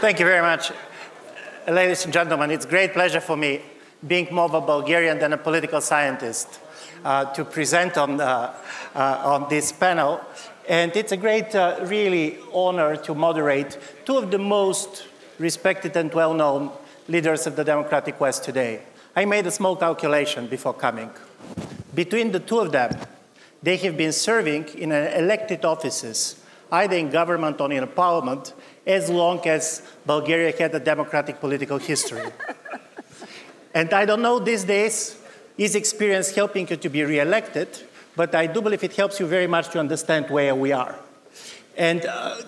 Thank you very much. Ladies and gentlemen, it's a great pleasure for me, being more of a Bulgarian than a political scientist, to present on this panel. And it's a great, really, honor to moderate two of the most respected and well-known leaders of the democratic West today. I made a small calculation before coming. Between the two of them, they have been serving in elected offices, either in government or in a parliament, as long as Bulgaria had a democratic political history. And I don't know these days, is experience helping you to be re-elected, but I do believe it helps you very much to understand where we are. And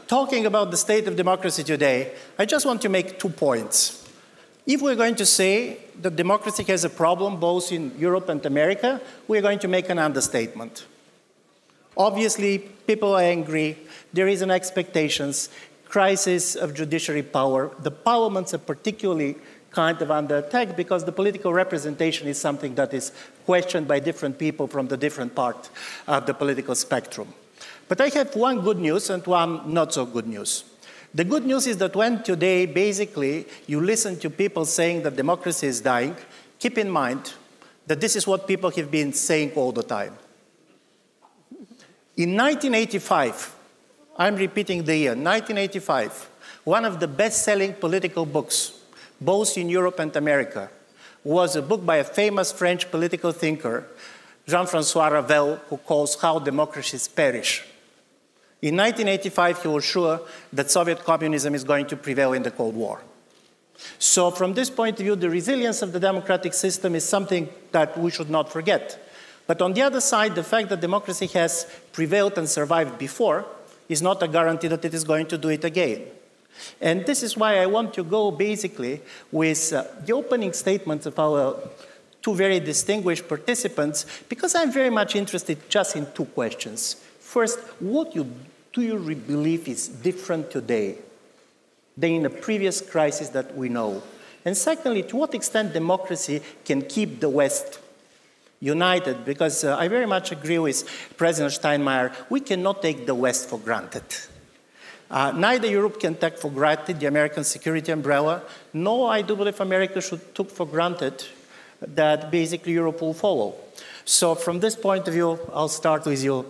talking about the state of democracy today, I just want to make 2 points. If we're going to say that democracy has a problem both in Europe and America, we're going to make an understatement. Obviously, people are angry, there is an expectations, crisis of judiciary power. The parliaments are particularly kind of under attack because the political representation is something that is questioned by different people from the different part of the political spectrum. But I have one good news and one not so good news. The good news is that when today basically you listen to people saying that democracy is dying, keep in mind that this is what people have been saying all the time. In 1985, I'm repeating the year, 1985, one of the best-selling political books, both in Europe and America, was a book by a famous French political thinker, Jean-François Ravel, who calls How Democracies Perish. In 1985, he was sure that Soviet communism is going to prevail in the Cold War. So from this point of view, the resilience of the democratic system is something that we should not forget. But on the other side, the fact that democracy has prevailed and survived before is not a guarantee that it is going to do it again. And this is why I want to go basically with the opening statements of our two very distinguished participants, because I'm very much interested just in 2 questions. First, what do you believe is different today than in the previous crisis that we know? And secondly, to what extent democracy can keep the West united? Because I very much agree with President Steinmeier, we cannot take the West for granted. Neither Europe can take for granted the American security umbrella, nor I do believe America should take for granted that basically Europe will follow. So from this point of view, I'll start with you,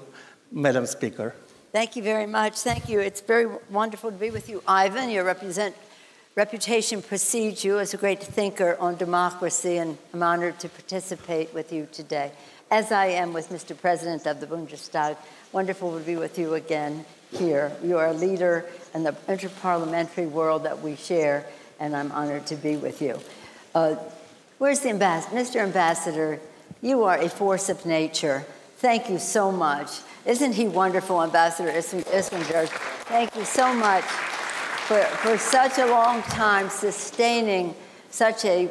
Madam Speaker. Thank you very much. Thank you. It's very wonderful to be with you, Ivan. Your reputation precedes you as a great thinker on democracy, and I'm honored to participate with you today, as I am with Mr. President of the Bundestag. Wonderful to be with you again here. You are a leader in the interparliamentary world that we share, and I'm honored to be with you. Where's the ambassador? Mr. Ambassador, you are a force of nature. Thank you so much. Isn't he wonderful, Ambassador Ischinger? Thank you so much for such a long time sustaining such a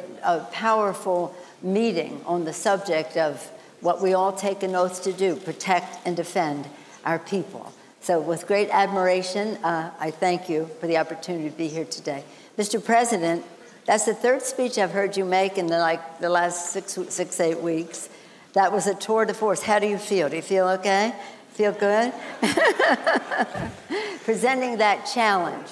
powerful meeting on the subject of what we all take an oath to do, protect and defend our people. So with great admiration, I thank you for the opportunity to be here today. Mr. President, that's the 3rd speech I've heard you make in the last 6-8 weeks. That was a tour de force. How do you feel? Do you feel okay? Feel good? Presenting that challenge,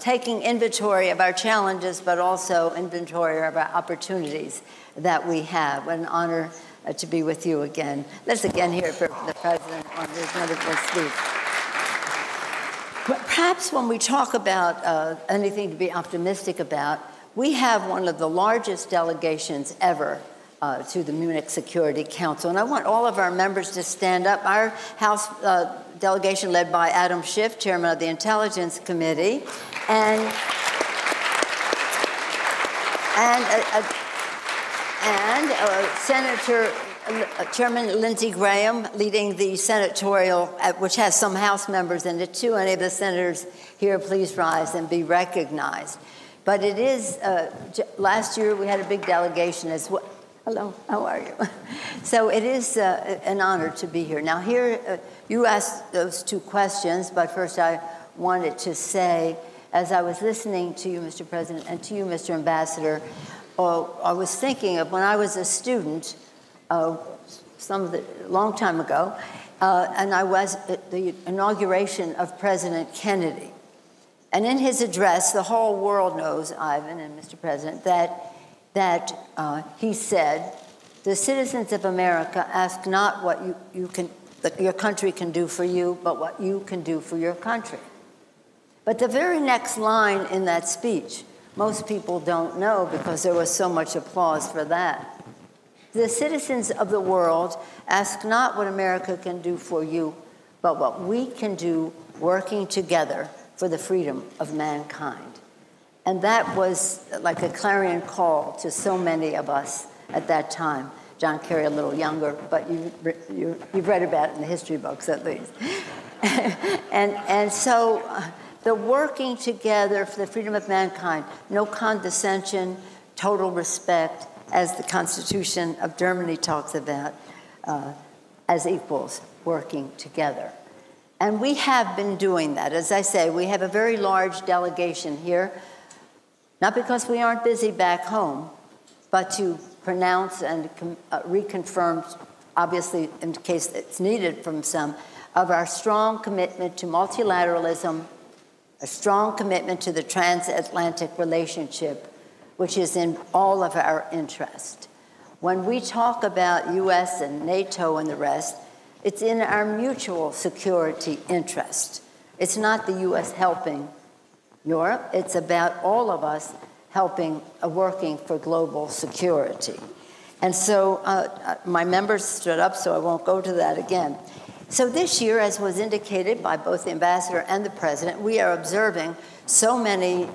taking inventory of our challenges, but also inventory of our opportunities that we have. What an honor to be with you again. Let's again hear from the President on his wonderful speech. But perhaps when we talk about anything to be optimistic about, we have one of the largest delegations ever to the Munich Security Council. And I want all of our members to stand up. Our House delegation led by Adam Schiff, Chairman of the Intelligence Committee, and Senator Chairman Lindsey Graham leading the senatorial, which has some House members in it too. Any of the senators here, please rise and be recognized. But it is, last year we had a big delegation as well. Hello, how are you? So it is an honor to be here. Now here, you asked those 2 questions, but first I wanted to say, as I was listening to you, Mr. President, and to you, Mr. Ambassador, I was thinking of when I was a student, long time ago, and I was at the inauguration of President Kennedy. And in his address, the whole world knows, Ivan and Mr. President, that he said, "The citizens of America ask not what your country can do for you, but what you can do for your country." But the very next line in that speech, most people don't know because there was so much applause for that. "The citizens of the world ask not what America can do for you, but what we can do working together for the freedom of mankind." And that was like a clarion call to so many of us at that time. John Kerry a little younger, but you've read about it in the history books at least. and so the working together for the freedom of mankind, no condescension, total respect, as the Constitution of Germany talks about, as equals, working together. And we have been doing that. As I say, we have a very large delegation here, not because we aren't busy back home, but to pronounce and reconfirm, obviously in case it's needed from some, of our strong commitment to multilateralism, a strong commitment to the transatlantic relationship, which is in all of our interest. When we talk about U.S. and NATO and the rest, it's in our mutual security interest. It's not the U.S. helping Europe. It's about all of us helping, working for global security. And so my members stood up, so I won't go to that again. So this year, as was indicated by both the ambassador and the president, we are observing so many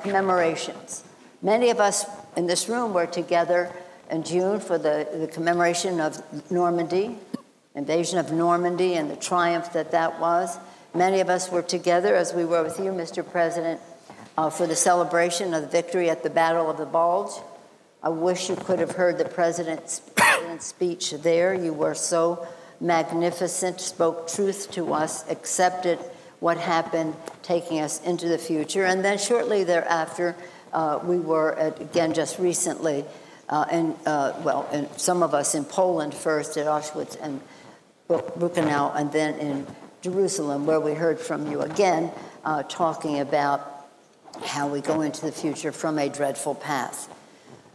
commemorations. Many of us in this room were together in June for the commemoration of Normandy, invasion of Normandy and the triumph that was. Many of us were together, as we were with you, Mr. President, for the celebration of the victory at the Battle of the Bulge. I wish you could have heard the president's speech there. You were so magnificent, spoke truth to us, accepted what happened, taking us into the future. And then shortly thereafter, we were, again, just recently, and some of us in Poland first at Auschwitz and Birkenau, and then in Jerusalem, where we heard from you again, talking about how we go into the future from a dreadful past.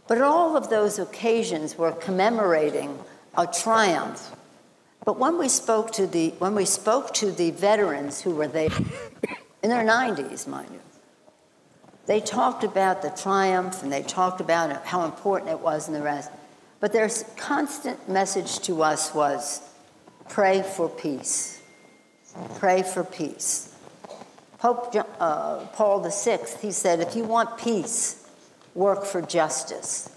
But all of those occasions were commemorating a triumph. But when we spoke to the veterans who were there in their 90s, mind you, they talked about the triumph and they talked about how important it was and the rest. But their constant message to us was, pray for peace. Pray for peace. Pope Paul VI, he said, if you want peace, work for justice.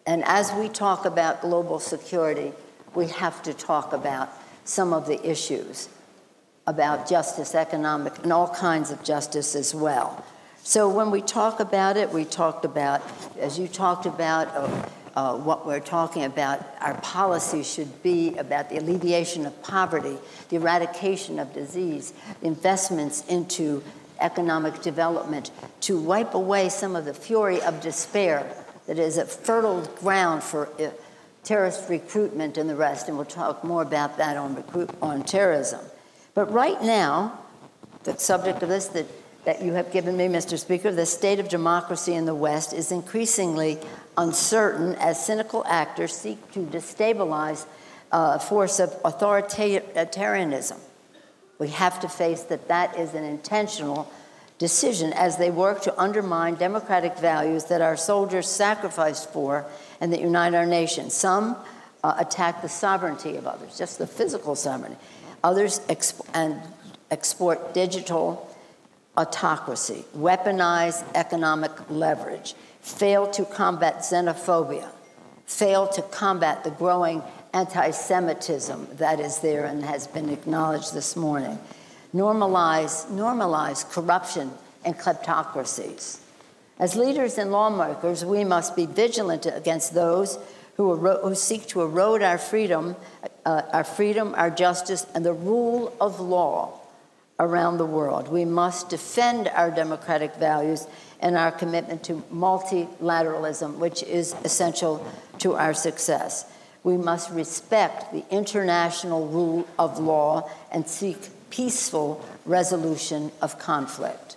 And as we talk about global security, we have to talk about some of the issues about justice, economic, and all kinds of justice as well. So when we talk about it, we talked about, as you talked about, what we're talking about, our policy should be about the alleviation of poverty, the eradication of disease, investments into economic development, to wipe away some of the fury of despair that is a fertile ground for terrorist recruitment and the rest, and we'll talk more about that on terrorism. But right now, the subject of this that you have given me, Mr. Speaker, the state of democracy in the West is increasingly uncertain as cynical actors seek to destabilize a force of authoritarianism. We have to face that is an intentional decision as they work to undermine democratic values that our soldiers sacrificed for and that unite our nation. Some attack the sovereignty of others, just the physical sovereignty. Others export digital autocracy, weaponize economic leverage, fail to combat xenophobia, fail to combat the growing anti-Semitism that is there and has been acknowledged this morning, normalize corruption and kleptocracies. As leaders and lawmakers, we must be vigilant against those who seek to erode our freedom, our justice, and the rule of law around the world. We must defend our democratic values and our commitment to multilateralism, which is essential to our success. We must respect the international rule of law and seek peaceful resolution of conflict.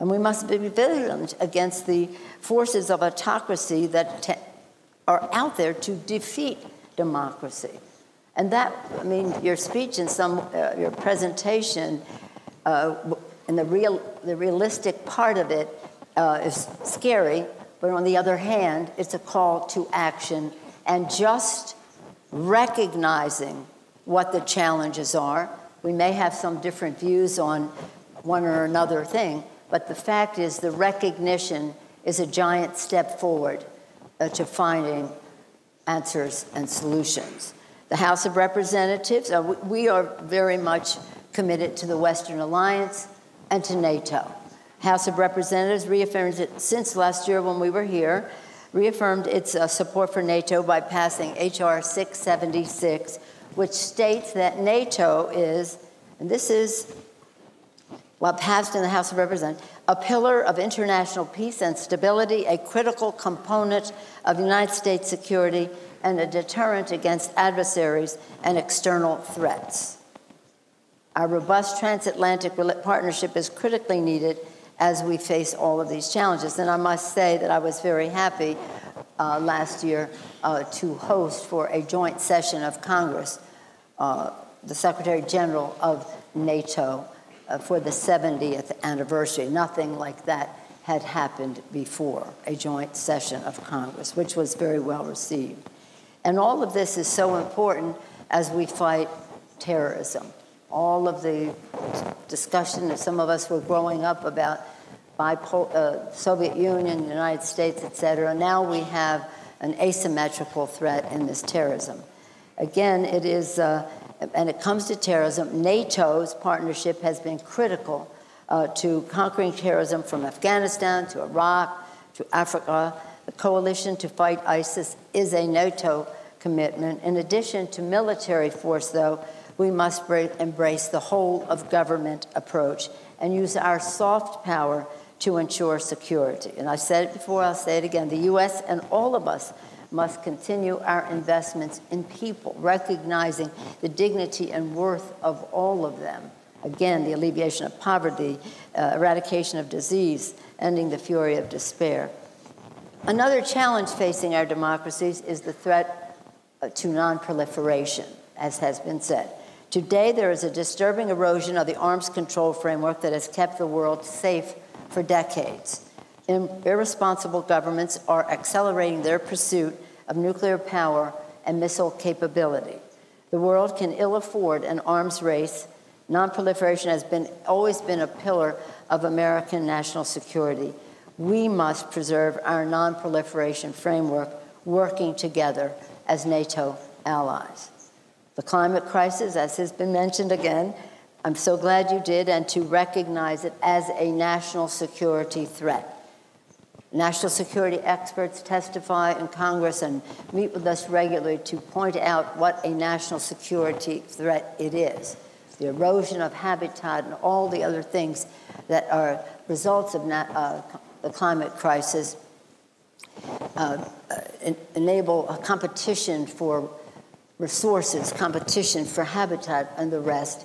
And we must be vigilant against the forces of autocracy that are out there to defeat democracy. And that, I mean, your speech and your presentation, and the realistic part of it is scary, but on the other hand, it's a call to action and just recognizing what the challenges are. We may have some different views on one or another thing, but the fact is the recognition is a giant step forward to finding answers and solutions. The House of Representatives, we are very much committed to the Western Alliance and to NATO. House of Representatives reaffirms it since last year when we were here, reaffirmed its support for NATO by passing H.R. 676, which states that NATO is, and this is, well, passed in the House of Representatives, a pillar of international peace and stability, a critical component of United States security, and a deterrent against adversaries and external threats. Our robust transatlantic partnership is critically needed as we face all of these challenges. And I must say that I was very happy last year to host for a joint session of Congress the Secretary General of NATO for the 70th anniversary. Nothing like that had happened before, a joint session of Congress, which was very well received. And all of this is so important as we fight terrorism. All of the discussion that some of us were growing up about Soviet Union, United States, et cetera. Now we have an asymmetrical threat in this terrorism. Again, it is, and it comes to terrorism, NATO's partnership has been critical to conquering terrorism from Afghanistan to Iraq to Africa. The coalition to fight ISIS is a NATO commitment. In addition to military force, though, we must embrace the whole of government approach and use our soft power to ensure security. And I said it before, I'll say it again. The U.S. and all of us must continue our investments in people, recognizing the dignity and worth of all of them. Again, the alleviation of poverty, eradication of disease, ending the fury of despair. Another challenge facing our democracies is the threat to non-proliferation, as has been said. Today, there is a disturbing erosion of the arms control framework that has kept the world safe for decades. Irresponsible governments are accelerating their pursuit of nuclear power and missile capability. The world can ill afford an arms race. Non-proliferation has always been a pillar of American national security. We must preserve our non-proliferation framework, working together as NATO allies. The climate crisis, as has been mentioned again, I'm so glad you did, and to recognize it as a national security threat. National security experts testify in Congress and meet with us regularly to point out what a national security threat it is. The erosion of habitat and all the other things that are results of the climate crisis enable a competition for resources, competition for habitat, and the rest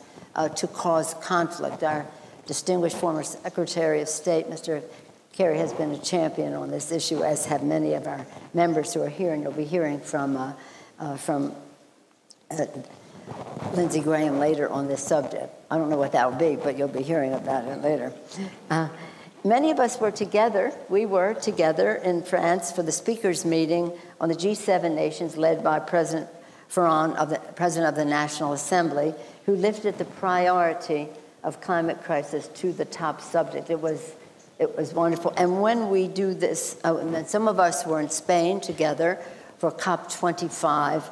to cause conflict. Our distinguished former Secretary of State, Mr. Kerry, has been a champion on this issue, as have many of our members who are here, and you'll be hearing from Lindsey Graham later on this subject. I don't know what that will be, but you'll be hearing about it later. Many of us were together. We were together in France for the speakers' meeting on the G7 nations led by President Ferrand, President of the National Assembly, who lifted the priority of climate crisis to the top subject. It was wonderful. And when we do this, and some of us were in Spain together for COP25,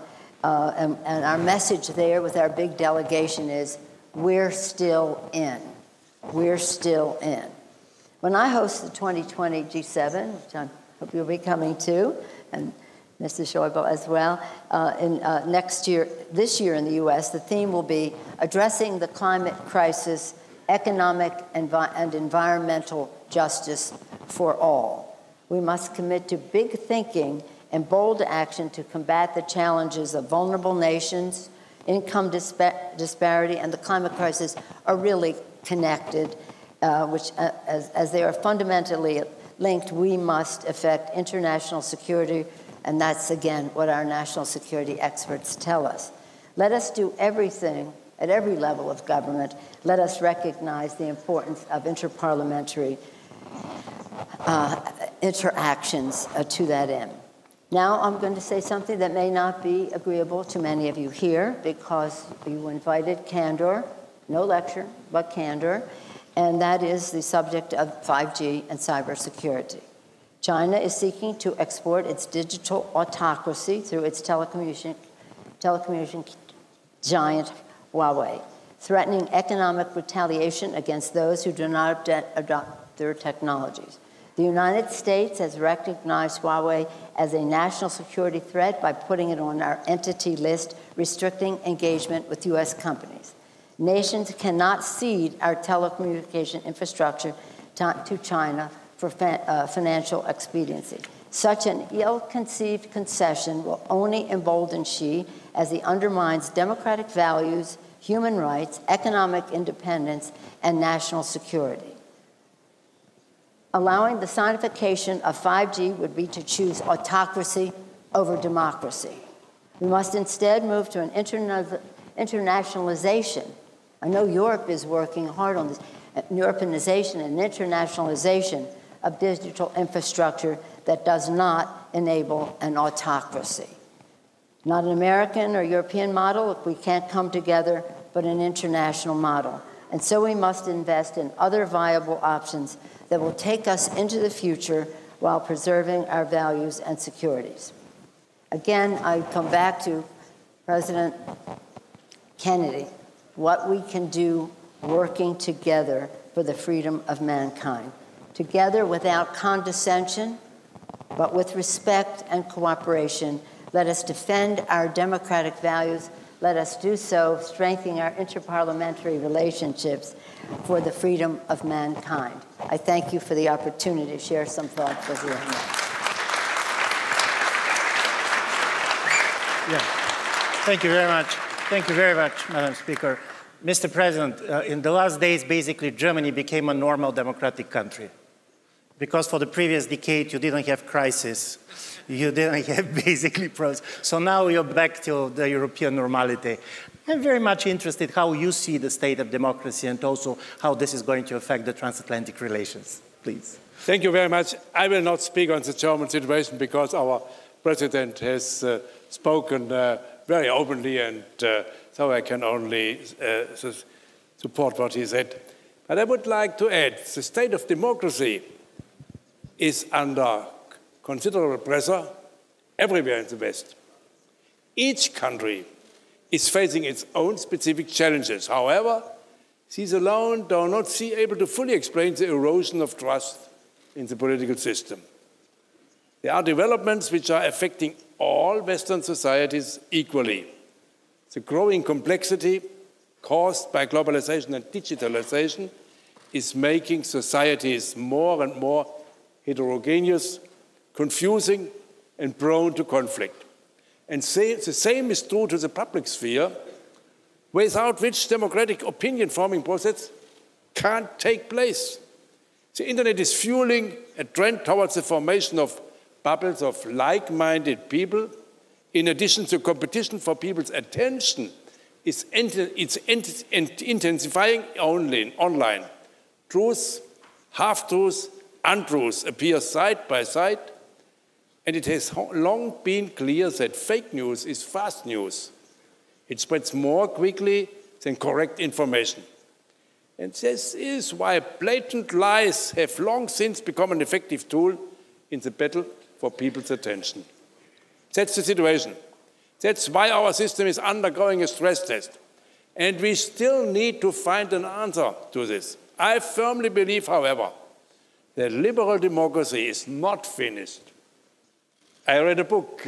and our message there with our big delegation is, we're still in. We're still in. When I host the 2020 G7, which I hope you'll be coming to, and Mr. Schäuble as well, this year in the U.S., the theme will be addressing the climate crisis, economic and environmental justice for all. We must commit to big thinking and bold action to combat the challenges of vulnerable nations. Income disparity and the climate crisis are really connected. as they are fundamentally linked, we must affect international security, and that's, again, what our national security experts tell us. Let us do everything at every level of government. Let us recognize the importance of interparliamentary interactions to that end. Now I'm going to say something that may not be agreeable to many of you here, because you invited candor, no lecture, but candor, and that is the subject of 5G and cybersecurity. China is seeking to export its digital autocracy through its telecommunication giant Huawei, threatening economic retaliation against those who do not adopt their technologies. The United States has recognized Huawei as a national security threat by putting it on our entity list, restricting engagement with U.S. companies. Nations cannot cede our telecommunication infrastructure to China for financial expediency. Such an ill-conceived concession will only embolden Xi as he undermines democratic values, human rights, economic independence, and national security. Allowing the sonification of 5G would be to choose autocracy over democracy. We must instead move to an internationalization. I know Europe is working hard on this, Europeanization and internationalization of digital infrastructure that does not enable an autocracy. Not an American or European model if we can't come together, but an international model. And so we must invest in other viable options that will take us into the future while preserving our values and securities. Again, I come back to President Kennedy, what we can do working together for the freedom of mankind. Together without condescension, but with respect and cooperation, let us defend our democratic values. Let us do so, strengthening our interparliamentary relationships for the freedom of mankind. I thank you for the opportunity to share some thoughts with you. Yeah. Thank you very much. Thank you very much, Madam Speaker. Mr. President, in the last days, basically, Germany became a normal democratic country. Because for the previous decade, you didn't have crisis. You didn't have basically pros. So now you're back to the European normality. I'm very much interested how you see the state of democracy and also how this is going to affect the transatlantic relations. Please. Thank you very much. I will not speak on the German situation because our president has spoken very openly, and so I can only support what he said. But I would like to add, the state of democracy is under considerable pressure everywhere in the West. Each country is facing its own specific challenges. However, these alone do not seem able to fully explain the erosion of trust in the political system. There are developments which are affecting all Western societies equally. The growing complexity caused by globalization and digitalization is making societies more and more heterogeneous, confusing, and prone to conflict. And the same is true to the public sphere, without which democratic opinion-forming process can't take place. The internet is fueling a trend towards the formation of bubbles of like-minded people. In addition to competition for people's attention, it's intensifying online. Truth, half-truths, untruths appear side by side, and it has long been clear that fake news is fast news. It spreads more quickly than correct information. And this is why blatant lies have long since become an effective tool in the battle for people's attention. That's the situation. That's why our system is undergoing a stress test. And we still need to find an answer to this. I firmly believe, however, that liberal democracy is not finished. I read a book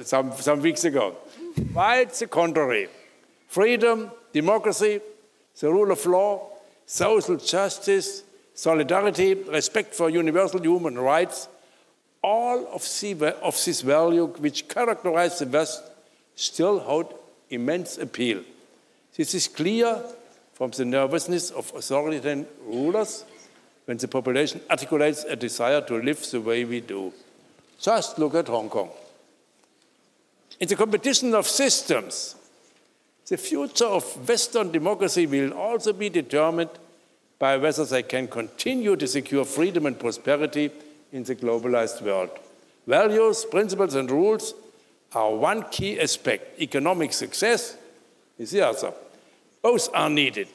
some weeks ago. Quite the contrary. Freedom, democracy, the rule of law, social justice, solidarity, respect for universal human rights, all of this value which characterize the West still hold immense appeal. This is clear from the nervousness of authoritarian rulers when the population articulates a desire to live the way we do. Just look at Hong Kong. In the competition of systems, the future of Western democracy will also be determined by whether they can continue to secure freedom and prosperity in the globalized world. Values, principles, and rules are one key aspect. Economic success is the other. Both are needed.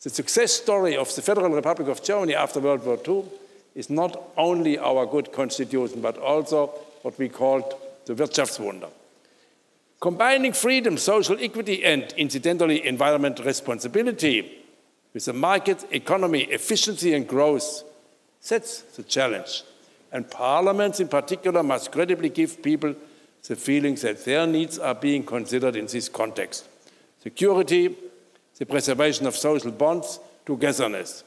The success story of the Federal Republic of Germany after World War II is not only our good constitution, but also what we called the Wirtschaftswunder. Combining freedom, social equity, and incidentally environmental responsibility with the market economy, efficiency and growth, that's the challenge. And parliaments in particular must credibly give people the feeling that their needs are being considered in this context. Security, the preservation of social bonds, togetherness.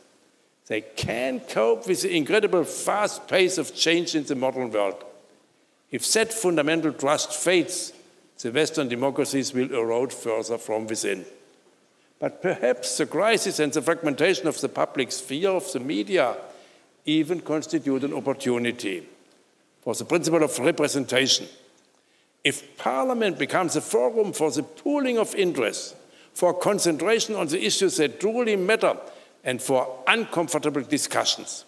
They can cope with the incredible fast pace of change in the modern world. If that fundamental trust fades, the Western democracies will erode further from within. But perhaps the crisis and the fragmentation of the public sphere of the media even constitute an opportunity for the principle of representation. If Parliament becomes a forum for the pooling of interests, for concentration on the issues that truly matter, and for uncomfortable discussions,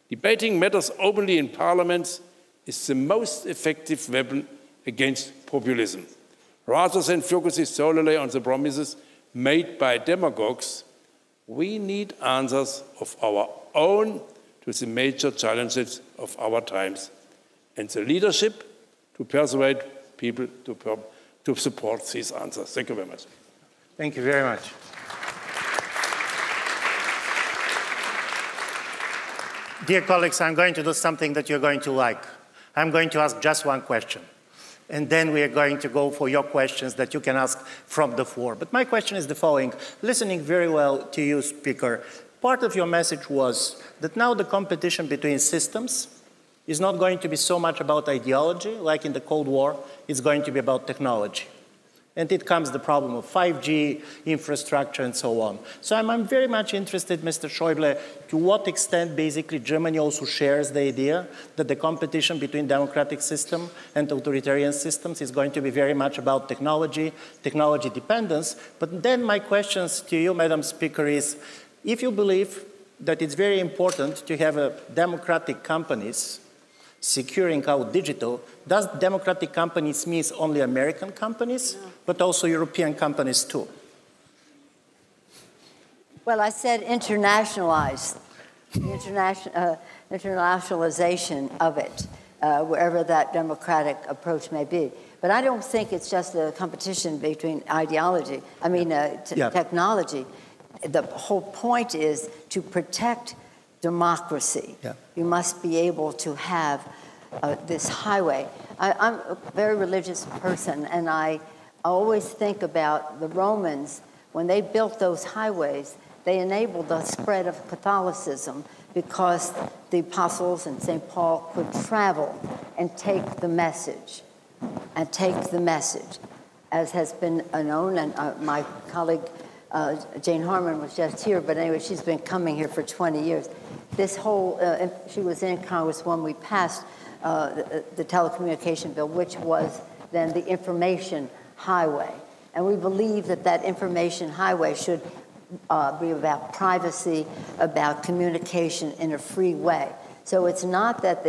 debating matters openly in parliaments is the most effective weapon against populism. Rather than focusing solely on the promises made by demagogues, we need answers of our own to the major challenges of our times, and the leadership to persuade people to support these answers. Thank you very much. Thank you very much. Dear colleagues, I'm going to do something that you're going to like. I'm going to ask just one question. And then we are going to go for your questions that you can ask from the floor. But my question is the following. Listening very well to you, Speaker, part of your message was that now the competition between systems is not going to be so much about ideology, like in the Cold War, it's going to be about technology. And it comes the problem of 5G, infrastructure, and so on. So I'm very much interested, Mr. Schäuble, to what extent basically Germany also shares the idea that the competition between democratic system and authoritarian systems is going to be very much about technology, technology dependence. But then my questions to you, Madam Speaker, is if you believe that it's very important to have democratic companies securing our digital, does democratic companies mean only American companies, but also European companies too? Well, I said internationalized, internationalization of it, wherever that democratic approach may be. But I don't think it's just a competition between ideology, technology. The whole point is to protect democracy. Yeah. You must be able to have this highway. I'm a very religious person, and I always think about the Romans. When they built those highways, they enabled the spread of Catholicism because the apostles and St. Paul could travel and take the message, as has been known. And my colleague Jane Harman was just here, but anyway, she's been coming here for 20 years. This whole, she was in Congress when we passed the telecommunication bill, which was then the information highway. And we believe that that information highway should be about privacy, about communication in a free way. So it's not that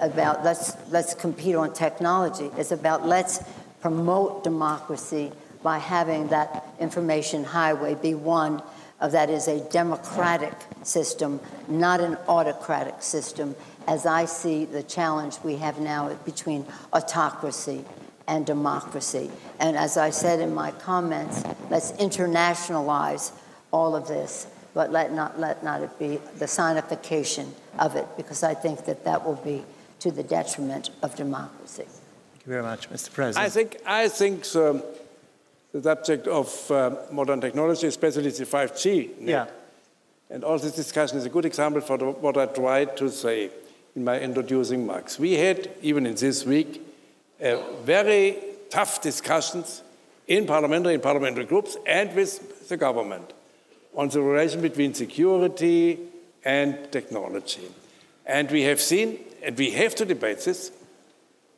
about let's compete on technology. It's about let's promote democracy by having that information highway be one that is a democratic system, not an autocratic system, as I see the challenge we have now between autocracy and democracy. And as I said in my comments, let's internationalize all of this, but let not it be the sonification of it, because I think that will be to the detriment of democracy. Thank you very much, Mr. President. I think the subject of modern technology, especially the 5G, and all this discussion is a good example for what I tried to say in my introducing remarks. We had, even in this week, very tough discussions in parliamentary groups and with the government on the relation between security and technology. And we have seen, and we have to debate this,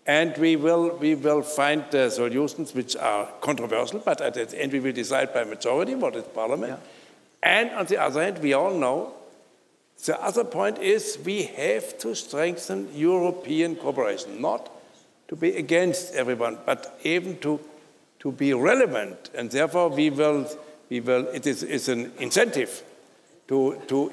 and we will find solutions which are controversial, but at the end we will decide by majority what is parliament. Yeah. And on the other hand, we all know the other point is we have to strengthen European cooperation, not to be against everyone, but even to be relevant. And therefore it is an incentive to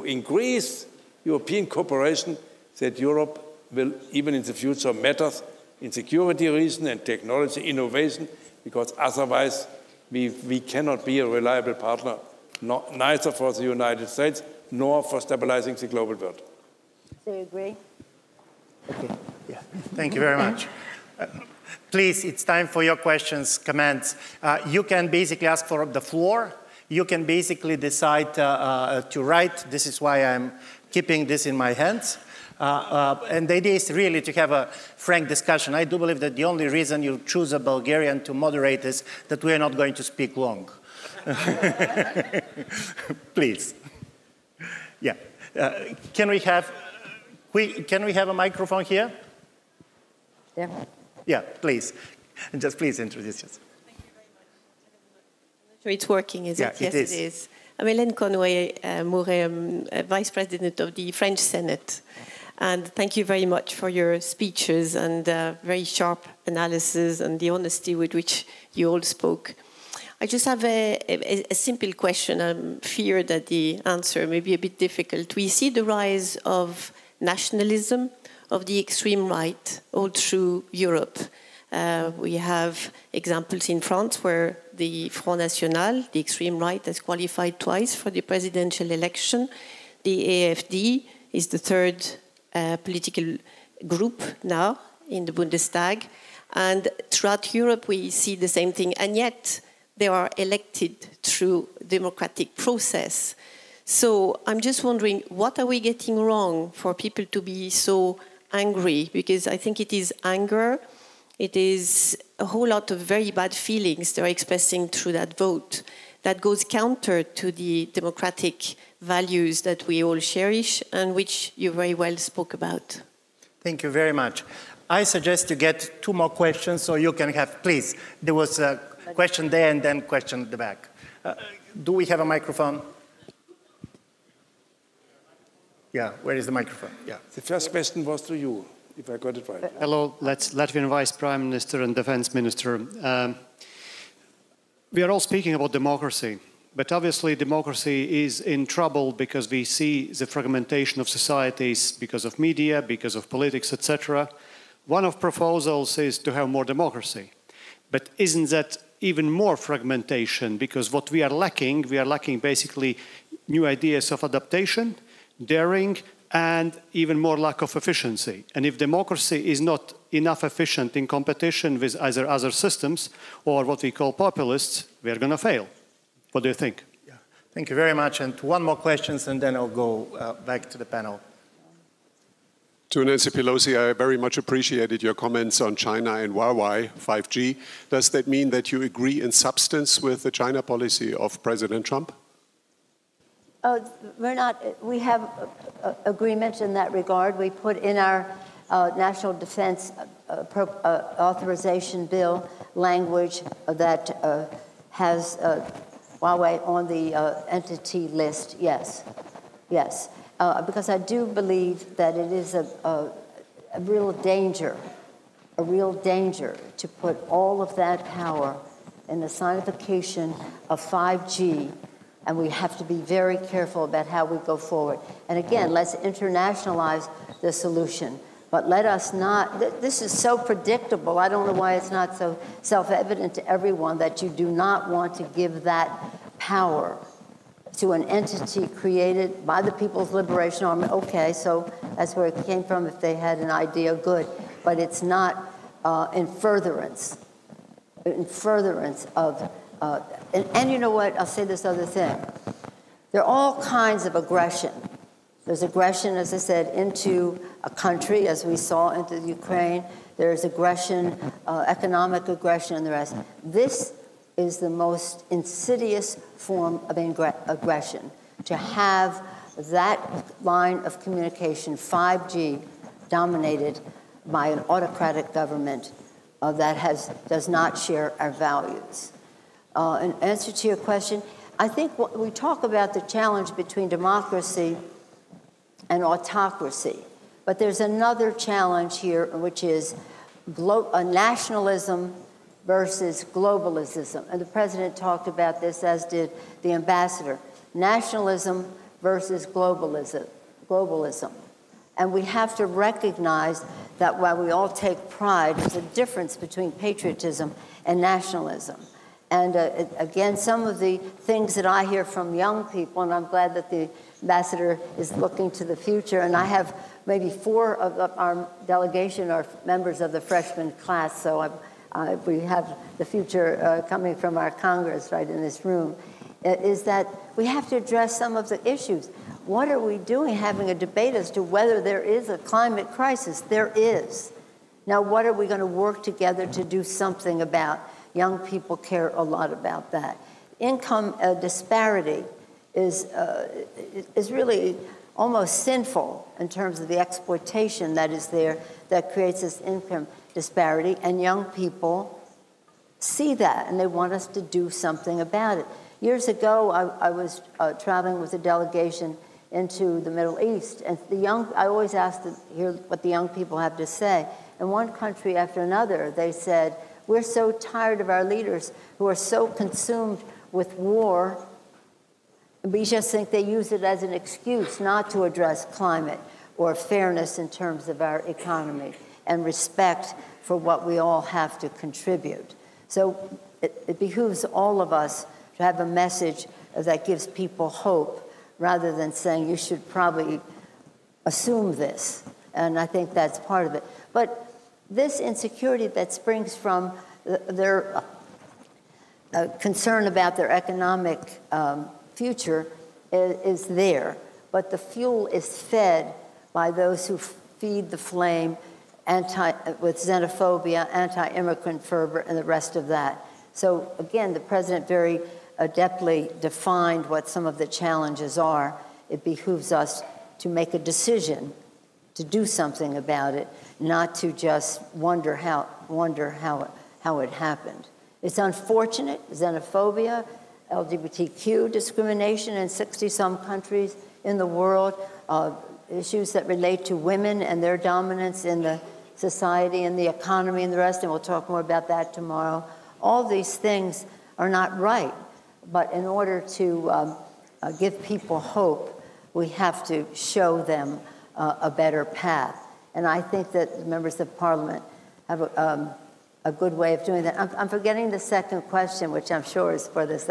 increase European cooperation that Europe will, even in the future, matters in security reason and technology innovation, because otherwise we cannot be a reliable partner, neither for the United States nor for stabilizing the global world. Do you agree? Okay. Yeah. Thank you very much. Please, it's time for your questions, comments. You can basically ask for the floor. You can basically decide to write. This is why I'm keeping this in my hands. And the idea is really to have a frank discussion. I do believe that the only reason you choose a Bulgarian to moderate is that we are not going to speak long. Please. Yeah. Can we have a microphone here? Yeah. Yeah, please. And just please introduce yourself. Thank you very much. I'm not sure it's working, is it? Yes, it is. I'm Hélène Conway-Mouret, Vice President of the French Senate. And thank you very much for your speeches and very sharp analysis and the honesty with which you all spoke. I just have a simple question. I fear that the answer may be a bit difficult. We see the rise of nationalism, of the extreme right, all through Europe. We have examples in France where the Front National, the extreme right, has qualified twice for the presidential election. The AfD is the third political group now in the Bundestag. And throughout Europe, we see the same thing. And yet, they are elected through democratic process. So I'm just wondering, what are we getting wrong for people to be so angry? Because I think it is anger. It is a whole lot of very bad feelings they're expressing through that vote that goes counter to the democratic values that we all cherish and which you very well spoke about. Thank you very much. I suggest you get 2 more questions so you can have, please, there was a question there and then question at the back. Do we have a microphone? Yeah, where is the microphone? Yeah. The first question was to you, if I got it right. Hello, Latvian Vice Prime Minister and Defense Minister. We are all speaking about democracy, but obviously democracy is in trouble because we see the fragmentation of societies because of media, because of politics, etc. One of proposals is to have more democracy. But isn't that even more fragmentation? Because what we are lacking basically new ideas of adaptation, daring, and even more lack of efficiency. And if democracy is not enough efficient in competition with either other systems or what we call populists, we're going to fail. What do you think? Yeah. Thank you very much. And 1 more question, and then I'll go back to the panel. To Nancy Pelosi, I very much appreciated your comments on China and Huawei 5G. Does that mean that you agree in substance with the China policy of President Trump? We're not. We have agreement in that regard. We put in our national defense authorization bill language that has Huawei on the entity list. Yes, yes. Because I do believe that it is a real danger to put all of that power in the signification of 5G, and we have to be very careful about how we go forward. And again, let's internationalize the solution, but let us not, this is so predictable, I don't know why it's not so self-evident to everyone that you do not want to give that power to an entity created by the People's Liberation Army. Okay, so that's where it came from. If they had an idea, good. But it's not in furtherance of, and you know what, I'll say this other thing. There are all kinds of aggression. There's aggression, as I said, into a country, as we saw, into Ukraine. There's aggression, economic aggression, and the rest. This is the most insidious form of aggression. To have that line of communication, 5G, dominated by an autocratic government that does not share our values. In answer to your question, I think we talk about the challenge between democracy and autocracy, but there's another challenge here, which is nationalism versus globalism. And the president talked about this, as did the ambassador. Nationalism versus globalism. And we have to recognize that while we all take pride, there's a difference between patriotism and nationalism. And again, some of the things that I hear from young people, and I'm glad that the ambassador is looking to the future, and I have maybe 4 of our delegation are members of the freshman class, so we have the future coming from our Congress right in this room, is that we have to address some of the issues. What are we doing having a debate as to whether there is a climate crisis? There is. Now, what are we going to work together to do something about? Young people care a lot about that. Income disparity is really almost sinful in terms of the exploitation that is there that creates this income disparity, and young people see that and they want us to do something about it. Years ago, I was traveling with a delegation into the Middle East, and I always asked to hear what the young people have to say. And one country after another, they said, we're so tired of our leaders who are so consumed with war. We just think they use it as an excuse not to address climate or fairness in terms of our economy and respect for what we all have to contribute. So it behooves all of us to have a message that gives people hope rather than saying you should probably assume this. And I think that's part of it. But this insecurity that springs from their concern about their economic future is there. But the fuel is fed by those who feed the flame with xenophobia, anti-immigrant fervor, and the rest of that. So again, the president very adeptly defined what some of the challenges are. It behooves us to make a decision to do something about it, not to just wonder how it happened. It's unfortunate, xenophobia, LGBTQ discrimination in 60-some countries in the world, issues that relate to women and their dominance in the society and the economy and the rest, and we'll talk more about that tomorrow. All these things are not right, but in order to give people hope, we have to show them a better path. And I think that members of Parliament have a good way of doing that. I'm forgetting the second question, which I'm sure is for this.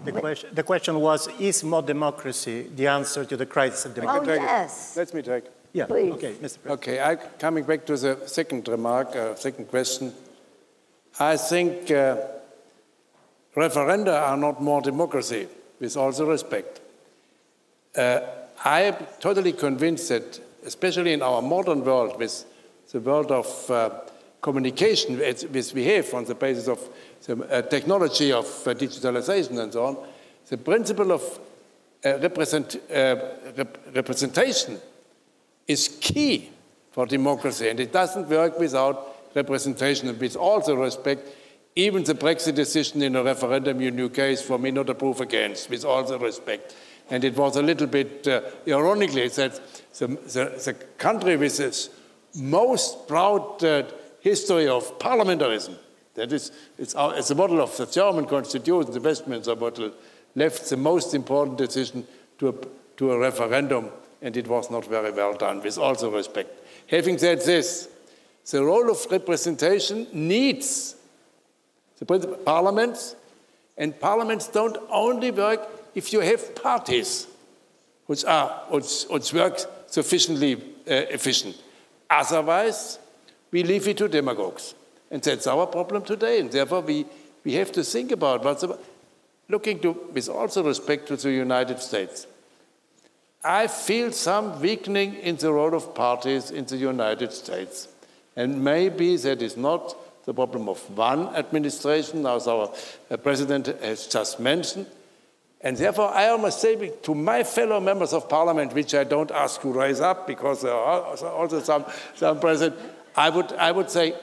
The question was, is more democracy the answer to the crisis of democracy? Oh, yes. Let me take. Yeah, please. Okay, Mr. President. Okay, coming back to the second remark, second question. I think referenda are not more democracy, with all the respect. I am totally convinced that, especially in our modern world, with the world of communication which we have on the basis of the technology of digitalization and so on, the principle of representation is key for democracy, and it doesn't work without representation. And with all the respect, even the Brexit decision in a referendum in the UK is for me not a proof against, with all the respect. And it was a little bit ironically that the country with its most proud history of parliamentarism, that is, it's a model of the German constitution, the Westminster model, left the most important decision to a referendum, and it was not very well done, with all the respect. Having said this, the role of representation needs the parliaments, and parliaments don't only work if you have parties which work sufficiently efficient. Otherwise, we leave it to demagogues. And that's our problem today. And therefore, we have to think about what's about. Looking to, with also respect to the United States, I feel some weakening in the role of parties in the United States. And maybe that is not the problem of one administration, as our President has just mentioned. And therefore, I must say to my fellow members of parliament, which I don't ask to raise up because there are also some present, I would say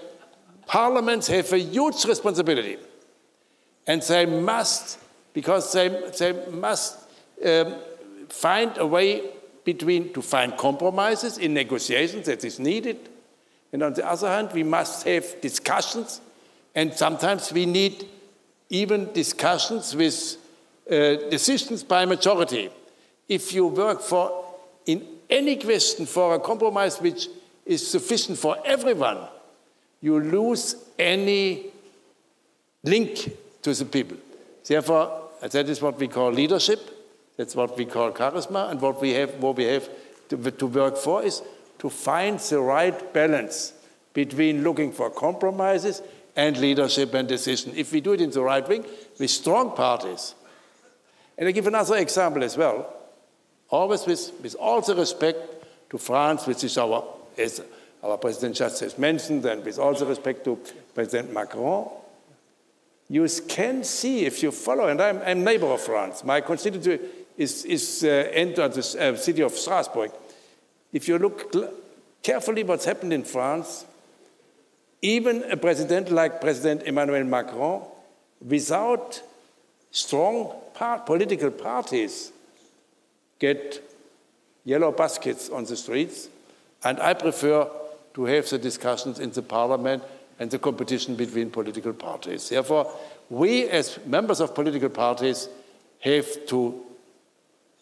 parliaments have a huge responsibility. And they must, because they must find a way to find compromises in negotiations that is needed. And on the other hand, we must have discussions, and sometimes we need even discussions with decisions by majority. If you work in any question for a compromise which is sufficient for everyone, you lose any link to the people. Therefore, that is what we call leadership, that's what we call charisma, and what we have to work for is to find the right balance between looking for compromises and leadership and decision. If we do it in the right way, with strong parties. And I give another example as well, always with all the respect to France, which is as our President just has mentioned, and with all the respect to President Macron, you can see, if you follow, and I'm neighbor of France, my constituency is entered the city of Strasbourg. If you look carefully what's happened in France, even a president like President Emmanuel Macron, without strong political parties, get yellow baskets on the streets, and I prefer to have the discussions in the parliament and the competition between political parties. Therefore, we as members of political parties have to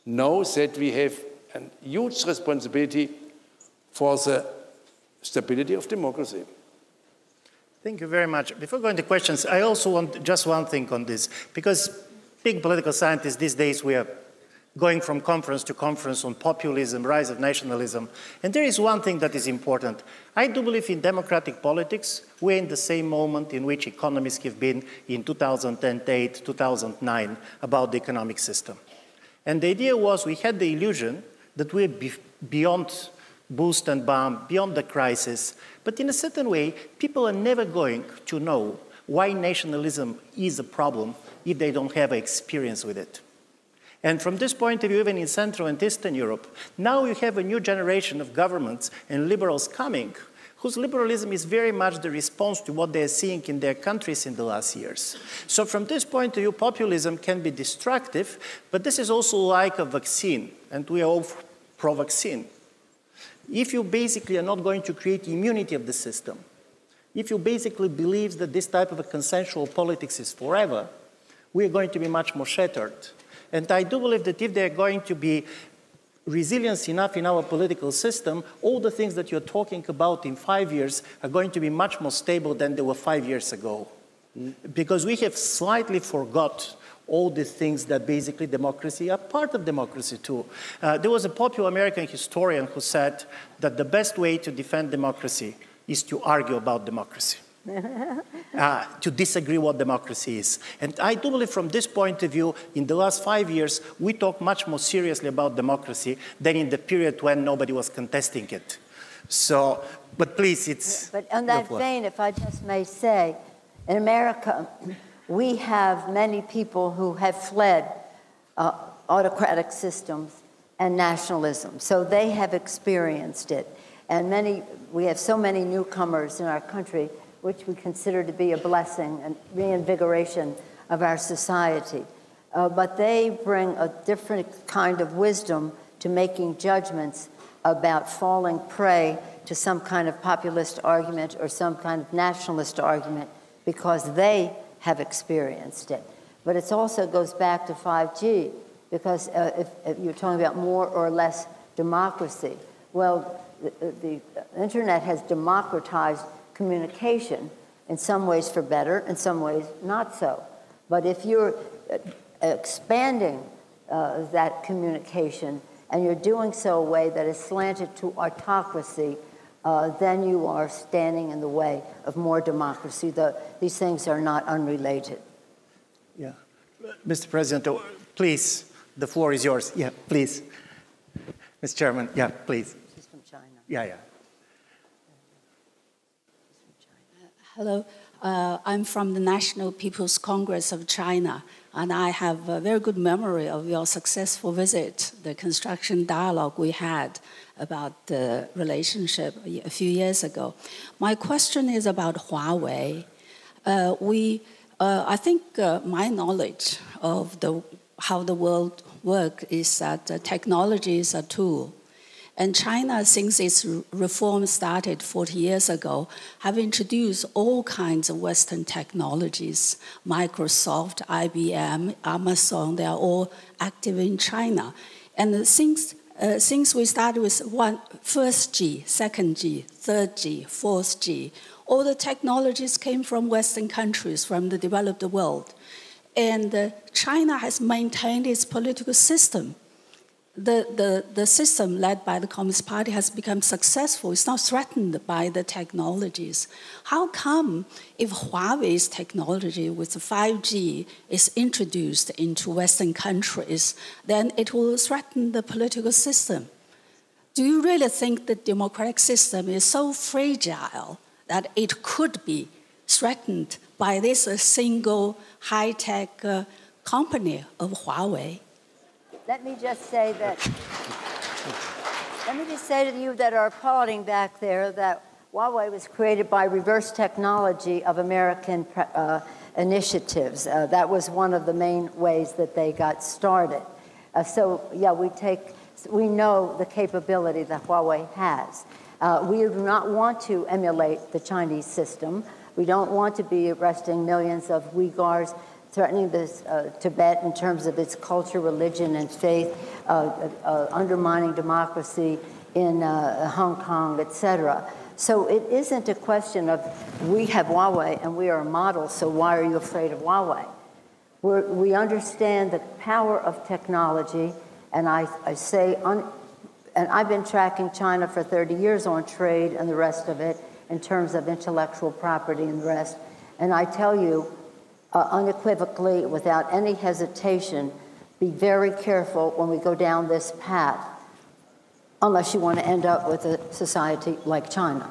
know that we have a huge responsibility for the stability of democracy. Thank you very much. Before going to questions, I also want just one thing on this, because big political scientists these days, we are going from conference to conference on populism, rise of nationalism. And there is one thing that is important. I do believe in democratic politics. We're in the same moment in which economists have been in 2008, 2009, about the economic system. And the idea was we had the illusion that we're beyond boost and bomb, beyond the crisis. But in a certain way, people are never going to know why nationalism is a problem if they don't have experience with it. And from this point of view, even in Central and Eastern Europe, now you have a new generation of governments and liberals coming, whose liberalism is very much the response to what they're seeing in their countries in the last years. So from this point of view, populism can be destructive, but this is also like a vaccine, and we are all pro-vaccine. If you basically are not going to create immunity of the system, if you basically believe that this type of a consensual politics is forever, we are going to be much more shattered. And I do believe that if there are going to be resilience enough in our political system, all the things that you're talking about in 5 years are going to be much more stable than they were 5 years ago. Because we have slightly forgot all the things that basically democracy are part of democracy too. There was a popular American historian who said that the best way to defend democracy is to argue about democracy. To disagree what democracy is. And I do believe from this point of view, in the last 5 years, we talk much more seriously about democracy than in the period when nobody was contesting it. So, but please, it's... But on that vein, if I just may say, in America, we have many people who have fled autocratic systems and nationalism. So they have experienced it. And we have so many newcomers in our country which we consider to be a blessing and reinvigoration of our society. But they bring a different kind of wisdom to making judgments about falling prey to some kind of populist argument or some kind of nationalist argument because they have experienced it. But it also goes back to 5G, because if you're talking about more or less democracy, well, the internet has democratized communication, in some ways for better, in some ways not so. But if you're expanding that communication and you're doing so in a way that is slanted to autocracy, then you are standing in the way of more democracy. These things are not unrelated. Yeah. Mr. President, please, the floor is yours. Yeah, please. Mr. Chairman, yeah, please. She's from China. Yeah. Hello. I'm from the National People's Congress of China, and I have a very good memory of your successful visit, the construction dialogue we had about the relationship a few years ago. My question is about Huawei. I think my knowledge of how the world works is that technology is a tool. And China, since its reform started 40 years ago, have introduced all kinds of Western technologies. Microsoft, IBM, Amazon, they are all active in China. And since we started with first G, second G, third G, fourth G, all the technologies came from Western countries, from the developed world. And China has maintained its political system. The system led by the Communist Party has become successful. It's not threatened by the technologies. How come if Huawei's technology with 5G is introduced into Western countries, then it will threaten the political system? Do you really think the democratic system is so fragile that it could be threatened by this single high-tech company of Huawei? Let me just say to you that are applauding back there that Huawei was created by reverse technology of American initiatives. That was one of the main ways that they got started. So yeah, we know the capability that Huawei has. We do not want to emulate the Chinese system. We don't want to be arresting millions of Uyghurs, threatening this Tibet in terms of its culture, religion, and faith, undermining democracy in Hong Kong, etc. So it isn't a question of we have Huawei and we are a model, so why are you afraid of Huawei? We understand the power of technology, and I say, and I've been tracking China for 30 years on trade and the rest of it in terms of intellectual property and the rest, and I tell you, unequivocally, without any hesitation, be very careful when we go down this path, unless you want to end up with a society like China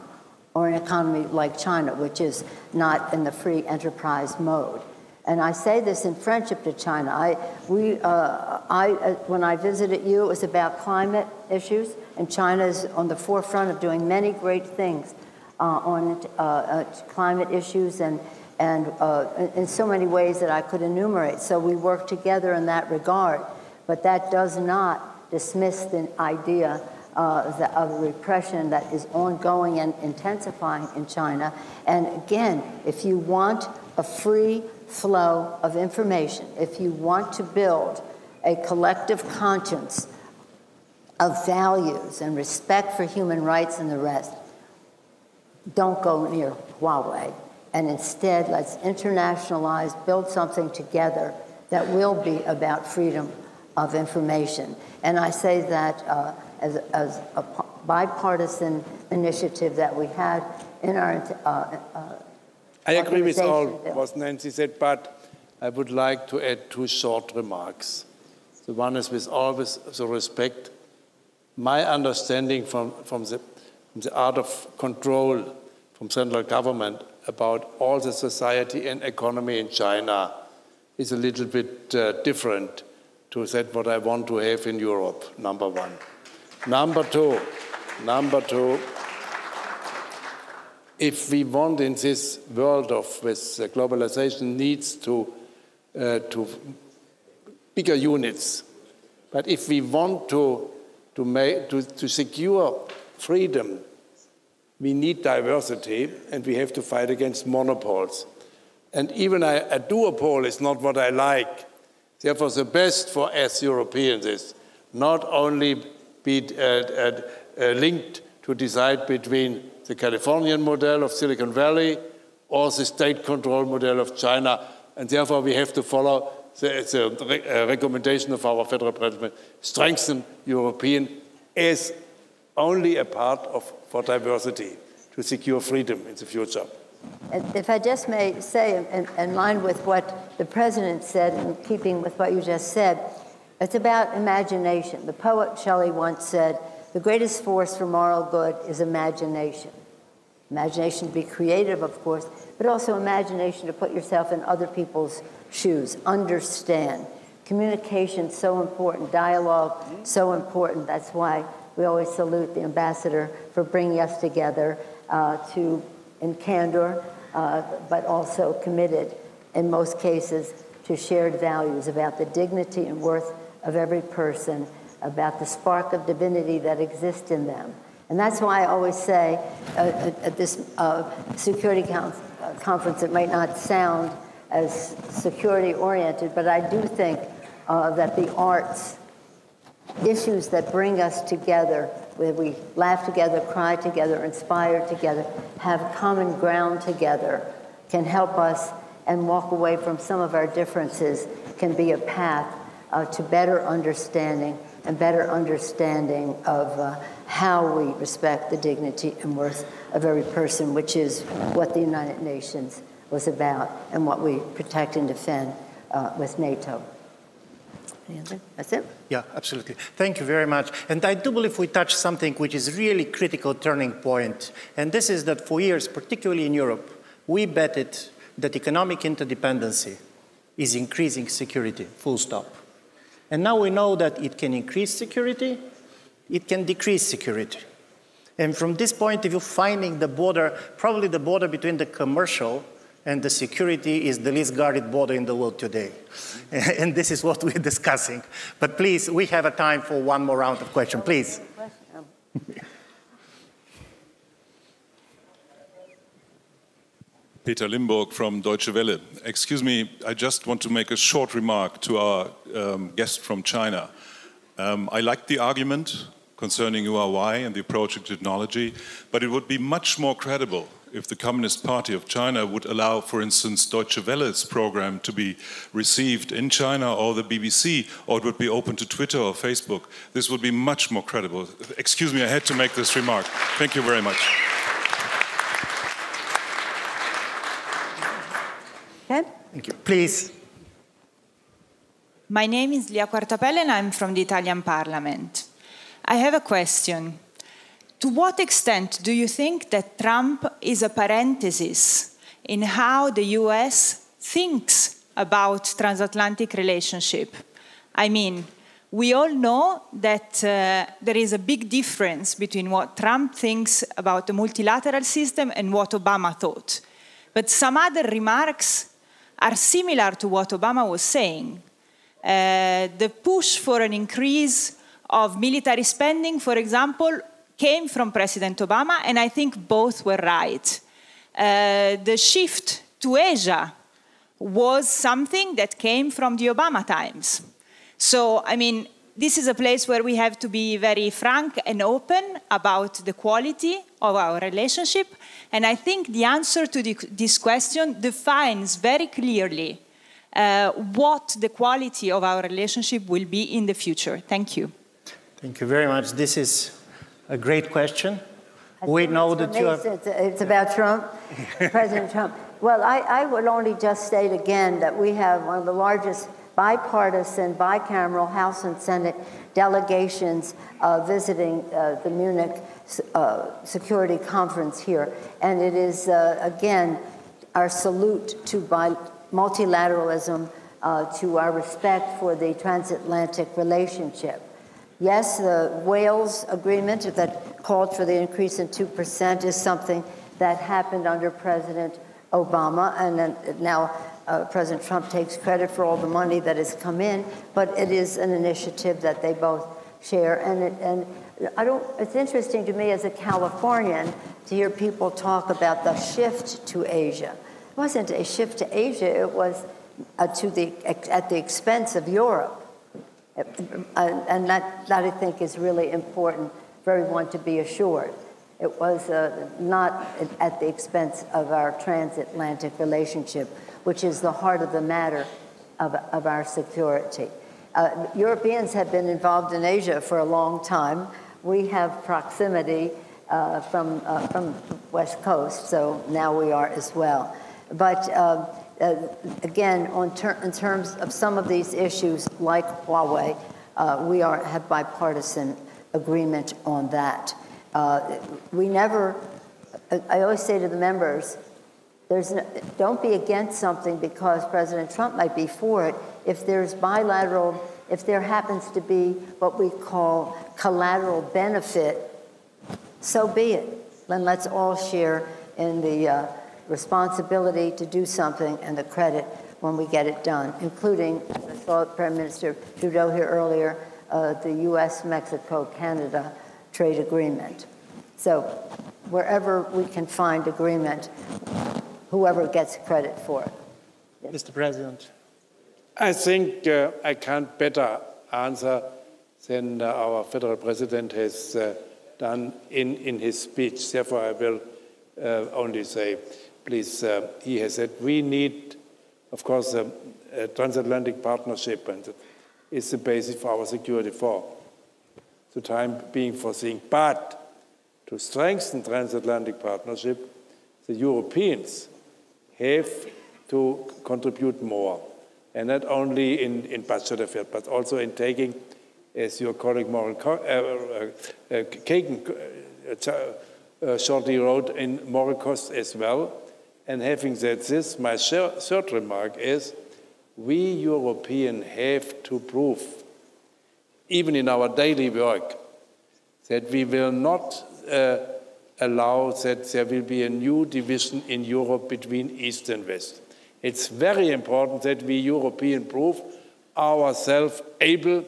or an economy like China, which is not in the free enterprise mode. And I say this in friendship to China. When I visited you, it was about climate issues, and China is on the forefront of doing many great things on climate issues and in so many ways that I could enumerate. So we work together in that regard, but that does not dismiss the idea of repression that is ongoing and intensifying in China. And again, if you want a free flow of information, if you want to build a collective conscience of values and respect for human rights and the rest, don't go near Huawei. And instead, let's internationalize, build something together that will be about freedom of information. And I say that as a bipartisan initiative that we had in our I agree with all what Nancy said, but I would like to add two short remarks. The one is with all the respect. My understanding from the art of control from central government about all the society and economy in China is a little bit different to that what I want to have in Europe, number one. Number two, if we want in this world with globalization needs to bigger units, but if we want to secure freedom, we need diversity, and we have to fight against monopols. And even a duopoly is not what I like. Therefore, the best for us Europeans is not only be linked to decide between the Californian model of Silicon Valley or the state control model of China, and therefore we have to follow the recommendation of our federal president, strengthen European as only a part for diversity to secure freedom in the future. If I just may say, in line with what the president said, in keeping with what you just said, it's about imagination. The poet Shelley once said, "The greatest force for moral good is imagination." Imagination to be creative, of course, but also imagination to put yourself in other people's shoes, understand. Communication so important, dialogue so important. That's why we always salute the ambassador for bringing us together in candor, but also committed in most cases to shared values about the dignity and worth of every person, about the spark of divinity that exists in them. And that's why I always say at this security conference, it might not sound as security-oriented, but I do think that the arts, issues that bring us together, where we laugh together, cry together, inspire together, have common ground together, can help us and walk away from some of our differences, can be a path to better understanding and better understanding of how we respect the dignity and worth of every person, which is what the United Nations was about and what we protect and defend with NATO. That's it? Yeah, absolutely. Thank you very much. And I do believe we touched something which is really critical turning point. And this is that for years, particularly in Europe, we betted that economic interdependency is increasing security, full stop. And now we know that it can increase security, it can decrease security. And from this point of view, finding the border, probably the border between the commercial and the security is the least guarded border in the world today. And this is what we're discussing. But please, we have a time for one more round of questions, please. Peter Limburg from Deutsche Welle. Excuse me, I just want to make a short remark to our guest from China. I like the argument concerning Huawei and the approach of technology, but it would be much more credible if the Communist Party of China would allow, for instance, Deutsche Welle's program to be received in China or the BBC, or it would be open to Twitter or Facebook. This would be much more credible. Excuse me, I had to make this remark. Thank you very much. Okay. Thank you. Please. My name is Lia Quartapelle and I'm from the Italian Parliament. I have a question. To what extent do you think that Trump is a parenthesis in how the US thinks about transatlantic relationship? I mean, we all know that there is a big difference between what Trump thinks about the multilateral system and what Obama thought. But some other remarks are similar to what Obama was saying. The push for an increase of military spending, for example, came from President Obama, and I think both were right. The shift to Asia was something that came from the Obama times. So, I mean, this is a place where we have to be very frank and open about the quality of our relationship. And I think the answer to this question defines very clearly what the quality of our relationship will be in the future. Thank you. Thank you very much. This is a great question. We know that you have... It's about Trump, President Trump. Well, I would only just state again that we have one of the largest bipartisan, bicameral House and Senate delegations visiting the Munich Security Conference here. And it is, again, our salute to multilateralism, to our respect for the transatlantic relationship. Yes, the Wales agreement that called for the increase in 2% is something that happened under President Obama, and then now President Trump takes credit for all the money that has come in, but it is an initiative that they both share. And it's interesting to me as a Californian to hear people talk about the shift to Asia. It wasn't a shift to Asia, it was at the expense of Europe. And that I think is really important for everyone to be assured. It was not at the expense of our transatlantic relationship, which is the heart of the matter of our security. Europeans have been involved in Asia for a long time. We have proximity from the West Coast, so now we are as well. But again, in terms of some of these issues, like Huawei, we have bipartisan agreement on that. We never I always say to the members, don't be against something because President Trump might be for it. If there's bilateral, if there happens to be what we call collateral benefit, so be it. Then let's all share in the responsibility to do something and the credit when we get it done, including, I saw Prime Minister Trudeau here earlier, the U.S., Mexico, Canada trade agreement. So wherever we can find agreement, whoever gets credit for it. Yes. Mr. President. I think I can't better answer than our federal president has done in his speech. Therefore, I will only say, please, he has said we need, of course, a transatlantic partnership, and it's the basis for our security for the time being foreseen. But to strengthen transatlantic partnership, the Europeans have to contribute more, and not only in budget affairs, but also in taking, as your colleague Kagan shortly wrote, in moral costs as well. And having said this, my third remark is, we Europeans have to prove, even in our daily work, that we will not allow that there will be a new division in Europe between East and West. It's very important that we Europeans prove ourselves able,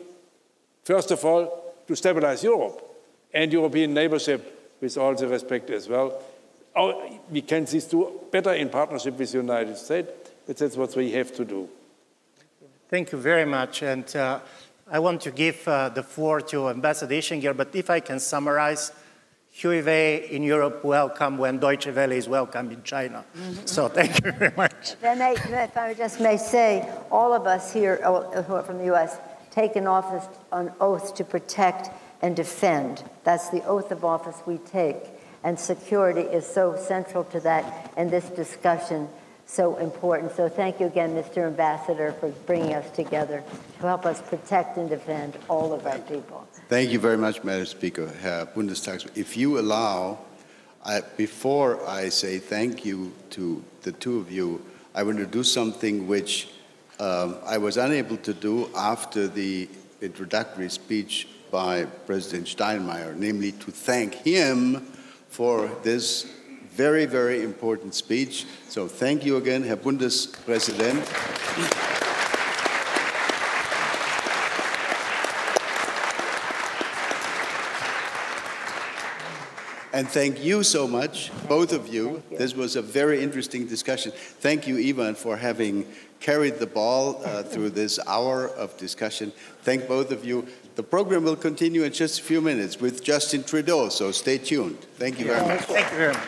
first of all, to stabilize Europe and European neighborship with all the respect as well. We can see this do better in partnership with the United States, but that's what we have to do. Thank you very much. And I want to give the floor to Ambassador Ischinger, but if I can summarize, Huawei in Europe welcome when Deutsche Welle is welcome in China. So thank you very much. If I just may say, all of us here who are from the U.S. take an oath to protect and defend. That's the oath of office we take. And security is so central to that, and this discussion so important. So thank you again, Mr. Ambassador, for bringing us together to help us protect and defend all of our people. Thank you very much, Madam Speaker, Herr Bundestagspresident. If you allow, before I say thank you to the two of you, I want to do something which I was unable to do after the introductory speech by President Steinmeier, namely to thank him for this very, very important speech. So thank you again, Herr Bundespräsident. And thank you so much, both of you. This was a very interesting discussion. Thank you, Ivan, for having carried the ball through this hour of discussion. Thank both of you. The program will continue in just a few minutes with Justin Trudeau, so stay tuned. Thank you very much. Thank you very much.